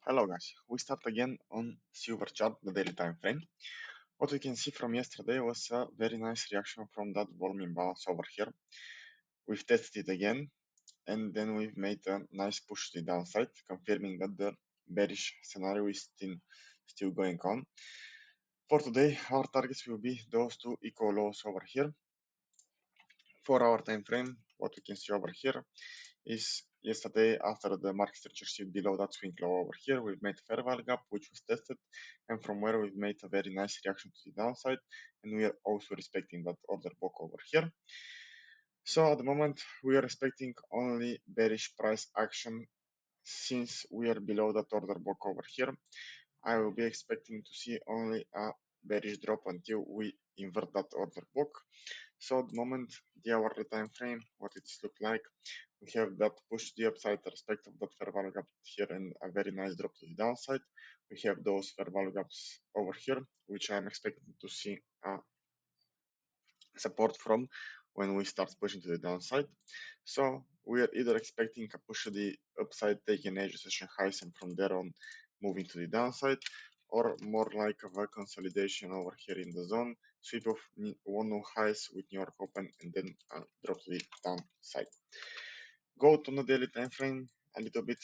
Hello guys, we start again on silver chart, the daily time frame. What we can see from yesterday was a very nice reaction from that volume imbalance over here. We've tested it again, and then we've made a nice push to the downside, confirming that the bearish scenario is still going on. For today, our targets will be those two equal lows over here. 4-hour time frame, what we can see over here is yesterday after the market structure shift below that swing low over here, we've made a fair value gap which was tested, and from where we've made a very nice reaction to the downside, and we are also respecting that order book over here. So at the moment we are expecting only bearish price action since we are below that order book over here. I will be expecting to see only a bearish drop until we invert that order book. So at the moment, the hourly time frame, what it's look like, we have that push to the upside respect of that fair value gap here and a very nice drop to the downside. We have those fair value gaps over here, which I'm expecting to see support from when we start pushing to the downside. So we are either expecting a push to the upside, taking edge session highs, and from there on moving to the downside, or more like a consolidation over here in the zone, sweep of one new highs with New York open, and then drop to the downside. Go to the daily time frame a little bit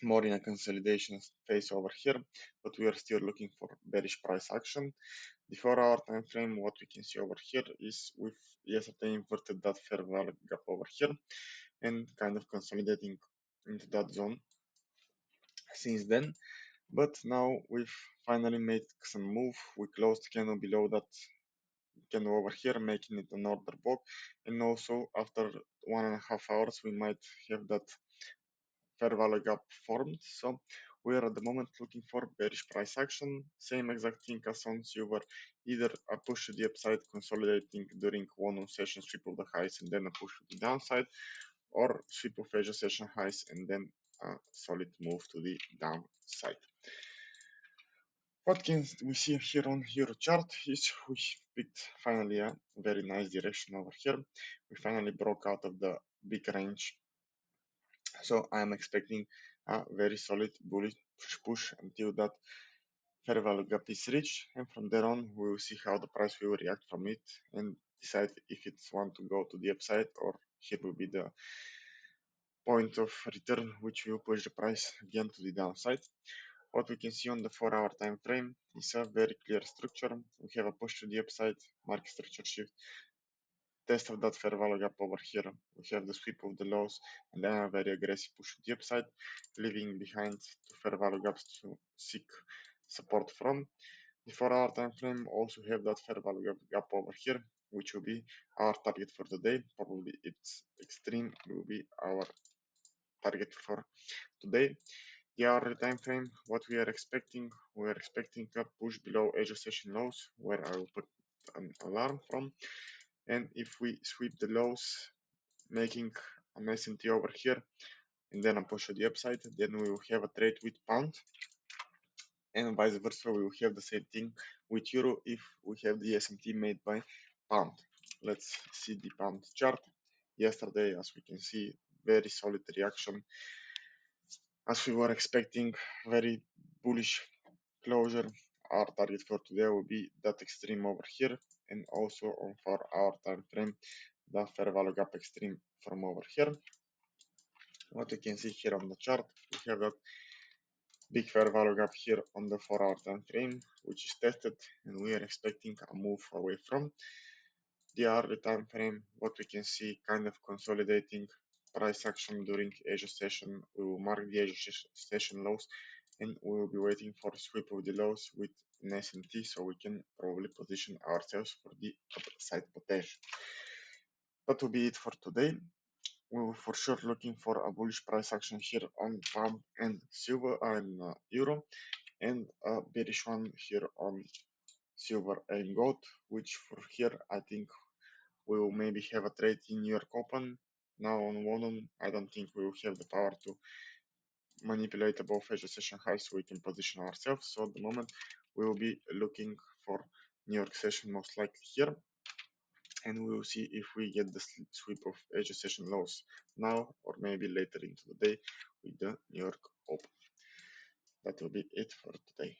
more in a consolidation phase over here, but we are still looking for bearish price action. The 4-hour time frame, what we can see over here is we've yesterday inverted that fair value gap over here and kind of consolidating into that zone since then. But now we've finally made some move. We closed candle below that candle over here, making it an order book, and also after 1.5 hours we might have that fair value gap formed. So we are at the moment looking for bearish price action. Same exact thing as on silver, either a push to the upside consolidating during one session sweep of the highs and then a push to the downside, or sweep of Asia session highs and then a solid move to the downside. What can we see here on Euro chart is we picked finally a very nice direction over here. We finally broke out of the big range. So I am expecting a very solid bullish push until that fair value gap is reached, and from there on we will see how the price will react from it and decide if it's want to go to the upside, or here will be the point of return which will push the price again to the downside. What we can see on the 4-hour time frame is a very clear structure. We have a push to the upside, market structure shift, test of that fair value gap over here. We have the sweep of the lows and then a very aggressive push to the upside, leaving behind two fair value gaps to seek support from. The 4-hour time frame also have that fair value gap over here, which will be our target for the day. Probably its extreme will be our target for today. The hourly time frame, what we are expecting a push below edge session lows, where I will put an alarm from. And if we sweep the lows, making an S&T over here, and then a push to the upside, then we will have a trade with pound, and vice versa, we will have the same thing with euro if we have the S&T made by pound. Let's see the pound chart. Yesterday, as we can see, very solid reaction. As we were expecting, very bullish closure. Our target for today will be that extreme over here, and also on 4-hour time frame, the fair value gap extreme from over here. What you can see here on the chart, we have that big fair value gap here on the 4-hour time frame, which is tested, and we are expecting a move away from the hourly time frame. What we can see, kind of consolidating price action during Asia session. We will mark the Asia session lows, and we will be waiting for a sweep of the lows with an S&T, so we can probably position ourselves for the upside potential. That will be it for today. We will for sure looking for a bullish price action here on pound and silver and euro, and a bearish one here on silver and gold, which for here I think we will maybe have a trade in New York open. Now on London, I don't think we will have the power to manipulate above Asia session high, so we can position ourselves. So at the moment we will be looking for New York session most likely here, and we will see if we get the sweep of Asia session lows now or maybe later into the day with the New York open. that will be it for today.